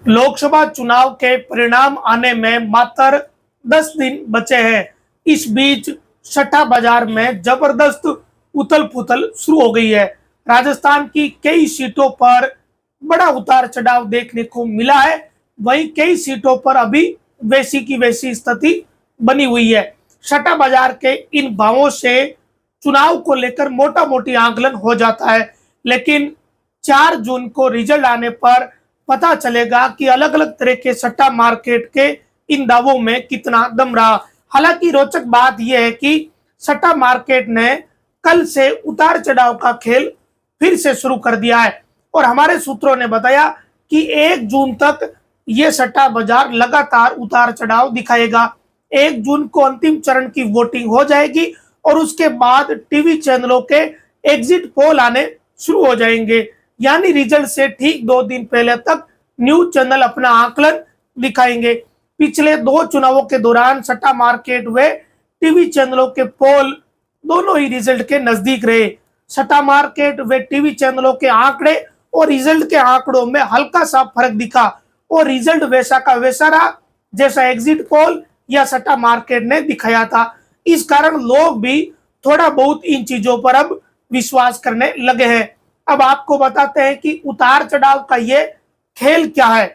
लोकसभा चुनाव के परिणाम आने में मात्र 10 दिन बचे हैं। इस बीच सट्टा बाजार में जबरदस्त उथल पुथल शुरू हो गई है। राजस्थान की कई सीटों पर बड़ा उतार चढ़ाव देखने को मिला है, वहीं कई सीटों पर अभी वैसी की वैसी स्थिति बनी हुई है। सट्टा बाजार के इन भावों से चुनाव को लेकर मोटा मोटी आकलन हो जाता है, लेकिन 4 जून को रिजल्ट आने पर पता चलेगा कि अलग अलग तरह के सट्टा मार्केट के इन दावों में कितना दम रहा। हालांकि रोचक बात यह है कि सट्टा मार्केट ने कल से उतार चढ़ाव का खेल फिर से शुरू कर दिया है और हमारे सूत्रों ने बताया कि 1 जून तक ये सट्टा बाजार लगातार उतार चढ़ाव दिखाएगा। 1 जून को अंतिम चरण की वोटिंग हो जाएगी और उसके बाद टीवी चैनलों के एग्जिट पोल आने शुरू हो जाएंगे, यानी रिजल्ट से ठीक 2 दिन पहले तक न्यूज चैनल अपना आकलन दिखाएंगे। पिछले 2 चुनावों के दौरान सट्टा मार्केट व टीवी चैनलों के पोल दोनों ही रिजल्ट के नजदीक रहे। सट्टा मार्केट व टीवी चैनलों के आंकड़े और रिजल्ट के आंकड़ों में हल्का सा फर्क दिखा और रिजल्ट वैसा का वैसा रहा जैसा एग्जिट पोल या सट्टा मार्केट ने दिखाया था। इस कारण लोग भी थोड़ा बहुत इन चीजों पर अब विश्वास करने लगे हैं। अब आपको बताते हैं कि उतार चढ़ाव का ये खेल क्या है।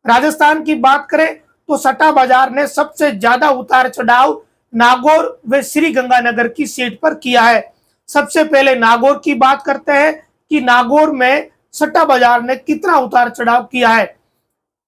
राजस्थान की बात करें तो सट्टा बाजार ने सबसे ज्यादा उतार चढ़ाव नागौर व श्री गंगानगर की सीट पर किया है। सबसे पहले नागौर की बात करते हैं कि नागौर में सट्टा बाजार ने कितना उतार चढ़ाव किया है।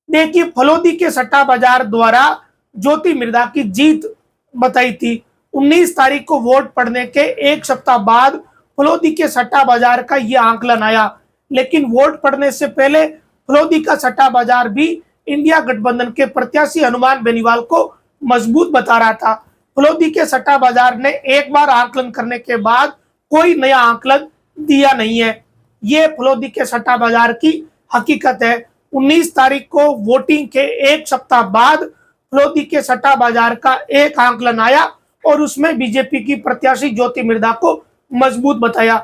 देखिए, फलोदी के सट्टा बाजार द्वारा ज्योति मिर्धा की जीत बताई थी। 19 तारीख को वोट पड़ने के 1 सप्ताह बाद फलोदी के सट्टा बाजार का यह आंकलन आया, लेकिन वोट पड़ने से पहले फलोदी का सट्टा बाजार भी इंडिया गठबंधन के प्रत्याशी हनुमान बेनीवाल को मजबूत बता रहा था। फलोदी के सट्टा बाजार ने एक बार आंकलन करने के बाद कोई नया आंकलन दिया नहीं है। ये फलोदी के सट्टा बाजार की हकीकत है। 19 तारीख को वोटिंग के 1 सप्ताह बाद फलोदी के सट्टा बाजार का एक आंकलन आया और उसमें बीजेपी की प्रत्याशी ज्योति मिर्धा को मजबूत बताया।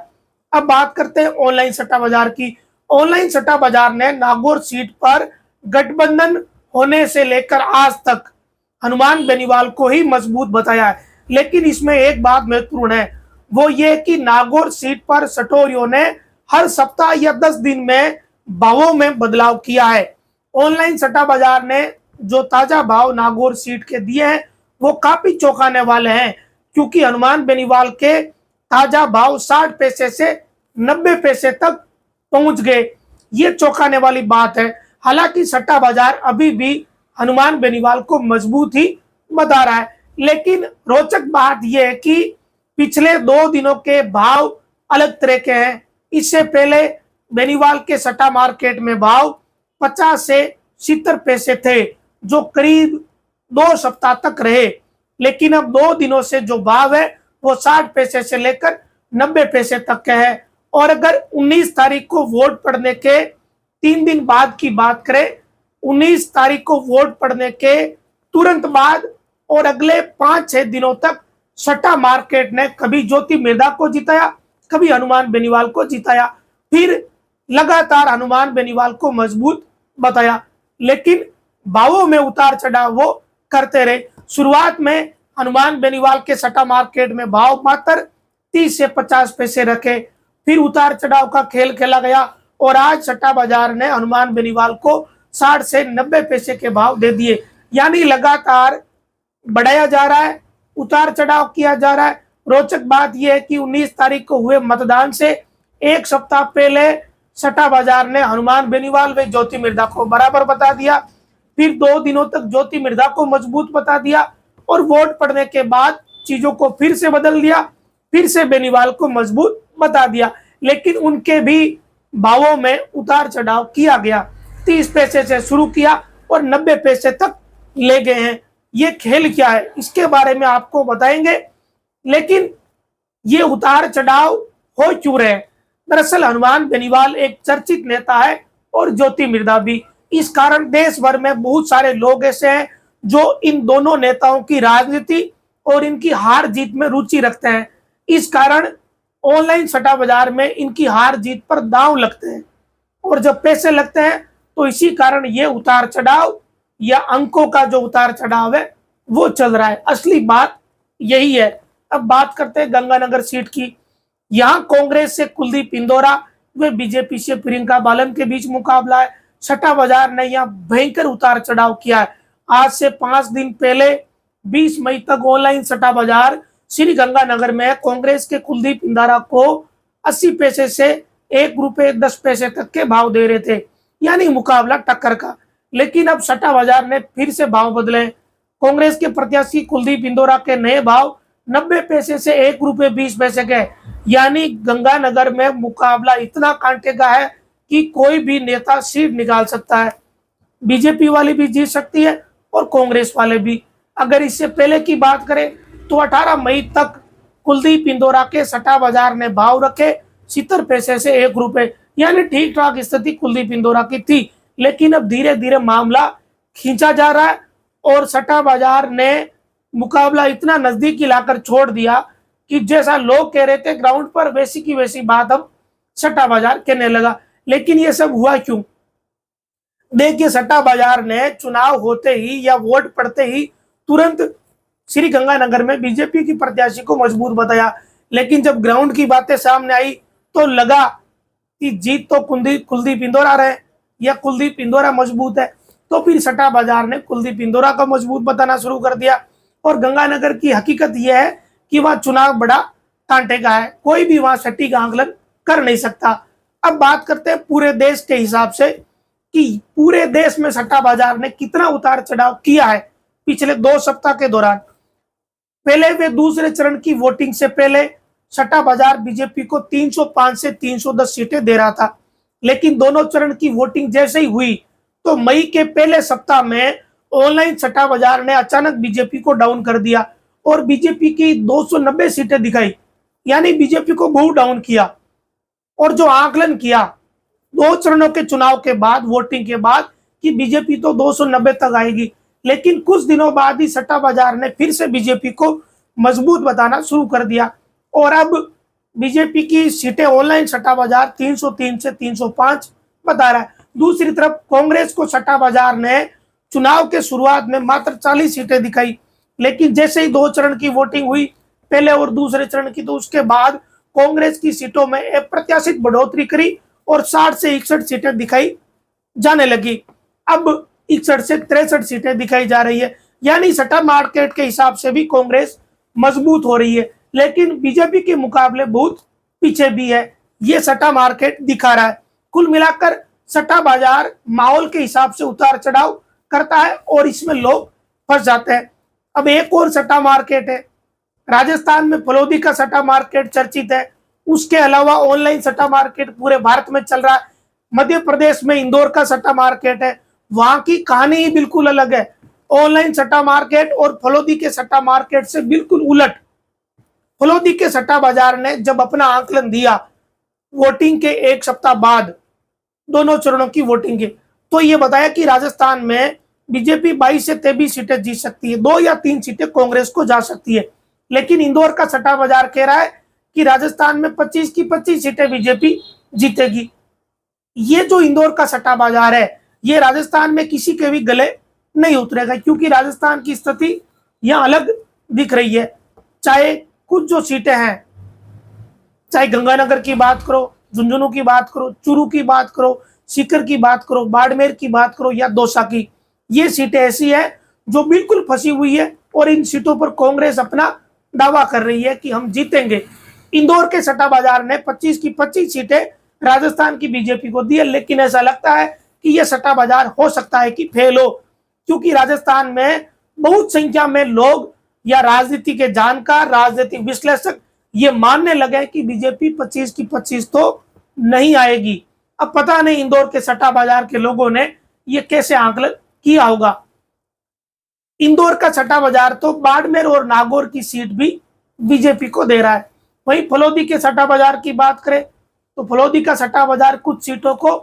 अब बात करते हैं ऑनलाइन सट्टा बाजार की। ऑनलाइन सट्टा बाजार ने नागौर सीट पर गठबंधन होने से लेकर आज तक हनुमान बेनीवाल को ही मजबूत बताया है, लेकिन इसमें एक बात महत्वपूर्ण है, वो ये कि नागौर सीट पर सटोरियों ने हर सप्ताह या 10 दिन में भावों में बदलाव किया है। ऑनलाइन सट्टा बाजार ने जो ताजा भाव नागौर सीट के दिए हैं वो काफी चौंकाने वाले हैं, क्योंकि हनुमान बेनीवाल के ताजा भाव 60 पैसे से 90 पैसे तक पहुंच गए। ये चौंकाने वाली बात है। हालांकि सट्टा बाजार अभी भी हनुमान बेनीवाल को मजबूत ही बता रहा है, लेकिन रोचक बात यह है कि पिछले 2 दिनों के भाव अलग तरह के हैं। इससे पहले बेनीवाल के सट्टा मार्केट में भाव 50 से 70 पैसे थे, जो करीब 2 सप्ताह तक रहे, लेकिन अब 2 दिनों से जो भाव है वो 60 पैसे से लेकर 90 पैसे तक के है। और अगर 19 तारीख को वोट पड़ने के 3 दिन बाद की बात करें, 19 तारीख को वोट पड़ने के तुरंत बाद और अगले 5-6 दिनों तक सट्टा मार्केट ने कभी ज्योति मिर्धा को जिताया, कभी हनुमान बेनीवाल को जिताया, फिर लगातार हनुमान बेनीवाल को मजबूत बताया, लेकिन भावों में उतार चढ़ाव वो करते रहे। शुरुआत में हनुमान बेनीवाल के सट्टा मार्केट में भाव मात्र 30 से 50 पैसे रखे, फिर उतार चढ़ाव का खेल खेला गया और आज सट्टा बाजार ने हनुमान बेनीवाल को 60 से 90 पैसे के भाव दे दिए, यानी लगातार बढ़ाया जा रहा है, उतार चढ़ाव किया जा रहा है। रोचक बात यह है कि 19 तारीख को हुए मतदान से 1 सप्ताह पहले सट्टा बाजार ने हनुमान बेनीवाल व ज्योति मिर्धा को बराबर बता दिया, फिर 2 दिनों तक ज्योति मिर्धा को मजबूत बता दिया और वोट पड़ने के बाद चीजों को फिर से बदल दिया, फिर से बेनीवाल को मजबूत बता दिया, लेकिन उनके भी भावों में उतार चढ़ाव किया गया। 30 पैसे से शुरू किया और 90 पैसे तक ले गए हैं। ये खेल क्या है इसके बारे में आपको बताएंगे, लेकिन ये उतार चढ़ाव हो क्यों रहे। दरअसल हनुमान बेनीवाल एक चर्चित नेता है और ज्योति मिर्धा भी। इस कारण देश भर में बहुत सारे लोग ऐसे हैं जो इन दोनों नेताओं की राजनीति और इनकी हार जीत में रुचि रखते हैं। इस कारण ऑनलाइन सट्टा बाजार में इनकी हार जीत पर दांव लगते हैं और जब पैसे लगते हैं तो इसी कारण ये उतार चढ़ाव या अंकों का जो उतार चढ़ाव है वो चल रहा है। असली बात यही है। अब बात करते हैं गंगानगर सीट की। यहां कांग्रेस से कुलदीप इंदौरा व बीजेपी से प्रियंका बालन के बीच मुकाबला है। सट्टा बाजार ने यहां भयंकर उतार चढ़ाव किया है। आज से 5 दिन पहले 20 मई तक ऑनलाइन सट्टा बाजार श्री गंगानगर में कांग्रेस के कुलदीप इंदौरा को 80 पैसे से ₹1.10 तक के भाव दे रहे थे, यानी मुकाबला टक्कर का। लेकिन अब सट्टा बाजार ने फिर से भाव बदले। कांग्रेस के प्रत्याशी कुलदीप इंदौरा के नए भाव 90 पैसे से ₹1.20 के, यानी गंगानगर में मुकाबला इतना कांटे का है कि कोई भी नेता सीट निकाल सकता है। बीजेपी वाली भी जीत सकती है और कांग्रेस वाले भी। अगर इससे पहले की बात करें तो 18 मई तक कुलदीप इंदौरा के सट्टा बाजार ने भाव रखे 70 पैसे से ₹1, यानी ठीक ठाक स्थिति कुलदीप इंदौरा की थी। लेकिन अब धीरे धीरे मामला खींचा जा रहा है और सट्टा बाजार ने मुकाबला इतना नजदीक लाकर छोड़ दिया कि जैसा लोग कह रहे थे ग्राउंड पर, वैसी की वैसी बात अब सट्टा बाजार कहने लगा। लेकिन ये सब हुआ क्यों? देखिए, सट्टा बाजार ने चुनाव होते ही या वोट पड़ते ही तुरंत श्री गंगानगर में बीजेपी की प्रत्याशी को मजबूत बताया। लेकिन जब ग्राउंड की बातें सामने आई तो लगा कि जीत तो कुलदीप इंदौरा रहे या कुलदीप इंदौरा मजबूत है। तो फिर सट्टा बाजार ने कुलदीप इंदौरा का मजबूत बताना शुरू कर दिया। और गंगानगर की हकीकत यह है कि वह चुनाव बड़ा कांटे का है, कोई भी वहां सटीक आंकलन कर नहीं सकता। अब बात करते हैं पूरे देश के हिसाब से कि पूरे देश में सट्टा बाजार ने कितना उतार चढ़ाव किया है पिछले 2 सप्ताह के दौरान। पहले वे दूसरे चरण की वोटिंग से पहले सट्टा बाजार बीजेपी को 305 से 310 सीटें दे रहा था। लेकिन दोनों चरण की वोटिंग जैसे ही हुई तो मई के पहले सप्ताह में ऑनलाइन सट्टा बाजार ने अचानक बीजेपी को डाउन कर दिया और बीजेपी की 290 सीटें दिखाई, यानी बीजेपी को बहुत डाउन किया। और जो आकलन किया 2 चरणों के चुनाव के बाद, वोटिंग के बाद, कि बीजेपी तो 290 तक आएगी। लेकिन कुछ दिनों बाद ही सट्टा बाजार ने फिर से बीजेपी को मजबूत बताना शुरू कर दिया और अब बीजेपी की सीटें ऑनलाइन सट्टा बाजार 303 से 305 बता रहा है। दूसरी तरफ कांग्रेस को सट्टा बाजार ने चुनाव के शुरुआत में मात्र 40 सीटें दिखाई। लेकिन जैसे ही 2 चरण की वोटिंग हुई, पहले और दूसरे चरण की, तो उसके बाद कांग्रेस की सीटों में अप्रत्याशित बढ़ोतरी करी और 60 से 61 सीटें दिखाई जाने लगी। अब 61 से 63 सीटें दिखाई जा रही है, यानी सट्टा मार्केट के हिसाब से भी कांग्रेस मजबूत हो रही है। लेकिन बीजेपी के मुकाबले बहुत पीछे भी है, ये सट्टा मार्केट दिखा रहा है। कुल मिलाकर सट्टा बाजार माहौल के हिसाब से उतार चढ़ाव करता है और इसमें लोग फंस जाते हैं। अब एक और सट्टा मार्केट है, राजस्थान में फलोदी का सट्टा मार्केट चर्चित है। उसके अलावा ऑनलाइन सट्टा मार्केट पूरे भारत में चल रहा है। मध्य प्रदेश में इंदौर का सट्टा मार्केट है, वहां की कहानी ही बिल्कुल अलग है। ऑनलाइन सट्टा मार्केट और फलोदी के सट्टा मार्केट से बिल्कुल उलट। फलोदी के सट्टा बाजार ने जब अपना आंकलन दिया वोटिंग के 1 सप्ताह बाद, दोनों चरणों की वोटिंग के, तो ये बताया कि राजस्थान में बीजेपी 22 से 23 सीटें जीत सकती है, 2 या 3 सीटें कांग्रेस को जा सकती है। लेकिन इंदौर का सट्टा बाजार कह रहा है कि राजस्थान में 25 की 25 सीटें बीजेपी जीतेगी। ये जो इंदौर का सट्टा बाजार है, ये राजस्थान में किसी के भी गले नहीं उतरेगा, क्योंकि राजस्थान की स्थिति यहाँ अलग दिख रही है। चाहे कुछ जो सीटें हैं, चाहे गंगानगर की बात करो, झुंझुनू की बात करो, चूरू की बात करो, सीकर की बात करो, बाड़मेर की बात करो या दौसा की, ये सीटें ऐसी है जो बिल्कुल फंसी हुई है और इन सीटों पर कांग्रेस अपना दावा कर रही है कि हम जीतेंगे। इंदौर के सट्टा बाजार ने 25 की 25 सीटें राजस्थान की बीजेपी को दी है, लेकिन ऐसा लगता है कि यह सट्टा बाजार हो सकता है कि फेल हो, क्योंकि राजस्थान में बहुत संख्या में लोग या राजनीति के जानकार, राजनीतिक विश्लेषक ये मानने लगे कि बीजेपी 25 की 25 तो नहीं आएगी। अब पता नहीं इंदौर के सट्टा बाजार के लोगों ने ये कैसे आंकलन किया होगा। इंदौर का सट्टा बाजार तो बाड़मेर और नागौर की सीट भी बीजेपी को दे रहा है। वहीं फलोदी के सट्टा बाजार की बात करें तो फलोदी का सट्टा बाजार कुछ सीटों को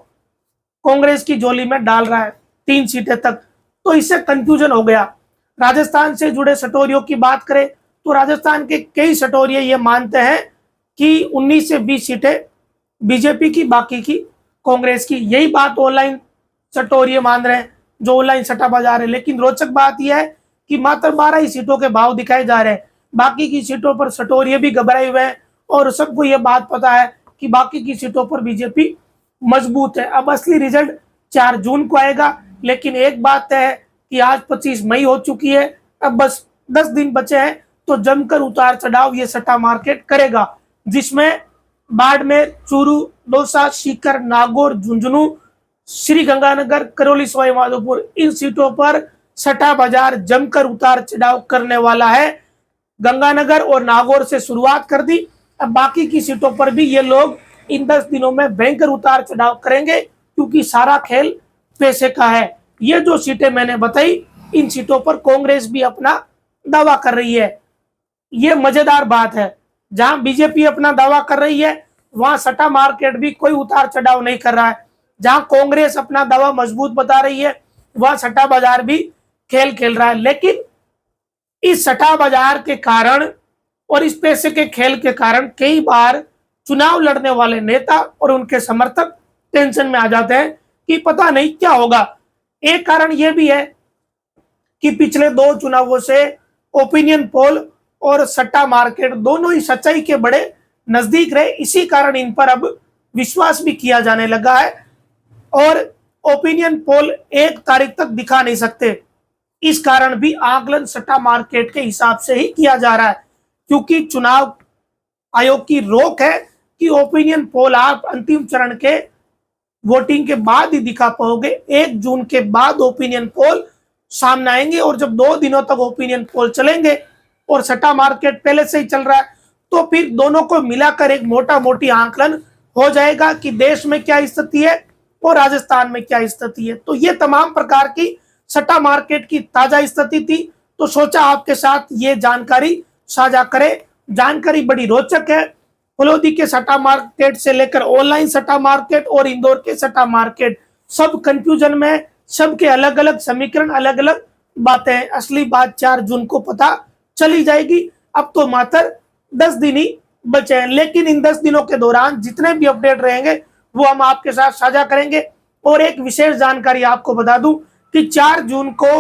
कांग्रेस की झोली में डाल रहा है, 3 सीटें तक, तो इससे कंफ्यूजन हो गया। राजस्थान से जुड़े सटोरियों की बात करें तो राजस्थान के कई सटोरिये ये मानते हैं कि 19 से 20 सीटें बीजेपी की, बाकी की कांग्रेस की। यही बात ऑनलाइन सटोरिये मान रहे हैं जो ऑनलाइन सट्टा बाजार है। लेकिन रोचक बात यह है कि मात्र 12 ही सीटों के भाव दिखाए जा रहे हैं, बाकी की सीटों पर सटोरिये भी घबराए हुए हैं और सबको यह बात पता है कि बाकी की सीटों पर बीजेपी मजबूत है। अब असली रिजल्ट 4 जून को आएगा, लेकिन एक बात है कि आज 25 मई हो चुकी है, अब बस 10 दिन बचे हैं, तो जमकर उतार चढ़ाव ये सट्टा मार्केट करेगा, जिसमें बाड़मेर, चूरू, दौसा, सीकर, नागौर, झुंझुनू, श्री गंगानगर, करौली, सवाई माधोपुर, इन सीटों पर सट्टा बाजार जमकर उतार चढ़ाव करने वाला है। गंगानगर और नागौर से शुरुआत कर दी, अब बाकी की सीटों पर भी ये लोग इन 10 दिनों में भयंकर उतार चढ़ाव करेंगे, क्योंकि सारा खेल पैसे का है। ये जो सीटें मैंने बताई, इन सीटों पर कांग्रेस भी अपना दावा कर रही है। ये मजेदार बात है, जहां बीजेपी अपना दावा कर रही है वहां सट्टा मार्केट भी कोई उतार चढ़ाव नहीं कर रहा है। जहां कांग्रेस अपना दावा मजबूत बता रही है वहां सट्टा बाजार भी खेल खेल रहा है। लेकिन इस सट्टा बाजार के कारण और इस पैसे के खेल के कारण कई बार चुनाव लड़ने वाले नेता और उनके समर्थक टेंशन में आ जाते हैं कि पता नहीं क्या होगा। एक कारण यह भी है कि पिछले 2 चुनावों से ओपिनियन पोल और सट्टा मार्केट दोनों ही सच्चाई के बड़े नजदीक रहे, इसी कारण इन पर अब विश्वास भी किया जाने लगा है और ओपिनियन पोल 1 तारीख तक दिखा नहीं सकते। इस कारण भी आकलन सट्टा मार्केट के हिसाब से ही किया जा रहा है, क्योंकि चुनाव आयोग की रोक है कि ओपिनियन पोल आप अंतिम चरण के वोटिंग के बाद ही दिखा पाओगे। 1 जून के बाद ओपिनियन पोल सामने आएंगे और जब 2 दिनों तक ओपिनियन पोल चलेंगे और सट्टा मार्केट पहले से ही चल रहा है, तो फिर दोनों को मिलाकर एक मोटा मोटी आंकलन हो जाएगा कि देश में क्या स्थिति है और राजस्थान में क्या स्थिति है। तो ये तमाम प्रकार की सट्टा मार्केट की ताजा स्थिति थी, तो सोचा आपके साथ ये जानकारी साझा करें। जानकारी बड़ी रोचक है। फलोदी के सट्टा मार्केट से लेकर ऑनलाइन सट्टा मार्केट और इंदौर के सट्टा मार्केट, सब कंफ्यूजन में, सबके अलग अलग समीकरण, अलग अलग बातें। असली बात 4 जून को पता चली जाएगी। अब तो मात्र 10 दिन ही बचे हैं, लेकिन इन 10 दिनों के दौरान जितने भी अपडेट रहेंगे वो हम आपके साथ साझा करेंगे। और एक विशेष जानकारी आपको बता दूं कि 4 जून को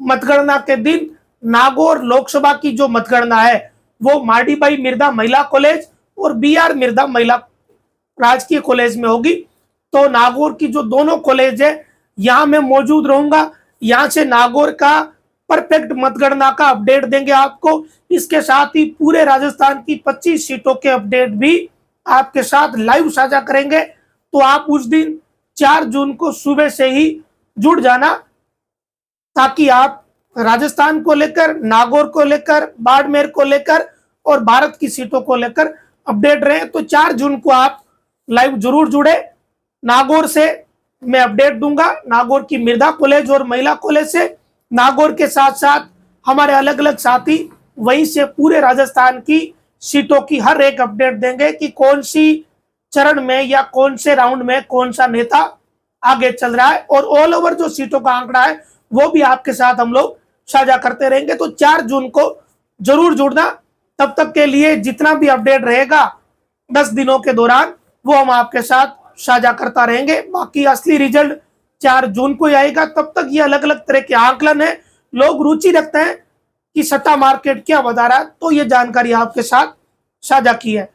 मतगणना के दिन नागौर लोकसभा की जो मतगणना है वो माडीबाई मिर्धा महिला कॉलेज और BR मिर्धा महिला राजकीय कॉलेज में होगी। तो नागौर की जो दोनों कॉलेज है यहाँ मैं मौजूद रहूंगा। यहाँ से नागौर का परफेक्ट मतगणना का अपडेट देंगे आपको। इसके साथ ही पूरे राजस्थान की 25 सीटों के अपडेट भी आपके साथ लाइव साझा करेंगे। तो आप उस दिन 4 जून को सुबह से ही जुड़ जाना, ताकि आप राजस्थान को लेकर, नागौर को लेकर, बाड़मेर को लेकर और भारत की सीटों को लेकर अपडेट रहे। तो 4 जून को आप लाइव जरूर जुड़े। नागौर से मैं अपडेट दूंगा, नागौर की मिर्धा कॉलेज और महिला कॉलेज से। नागौर के साथ साथ हमारे अलग अलग साथी वहीं से पूरे राजस्थान की सीटों की हर एक अपडेट देंगे कि कौन सी चरण में या कौन से राउंड में कौन सा नेता आगे चल रहा है। और ऑल ओवर जो सीटों का आंकड़ा है वो भी आपके साथ हम लोग साझा करते रहेंगे। तो 4 जून को जरूर जुड़ना। तब तक के लिए जितना भी अपडेट रहेगा 10 दिनों के दौरान वो हम आपके साथ साझा करता रहेंगे। बाकी असली रिजल्ट 4 जून को ही आएगा। तब तक ये अलग अलग तरह के आंकलन है, लोग रुचि रखते हैं कि सट्टा मार्केट क्या बता रहा है, तो ये जानकारी आपके साथ साझा की है।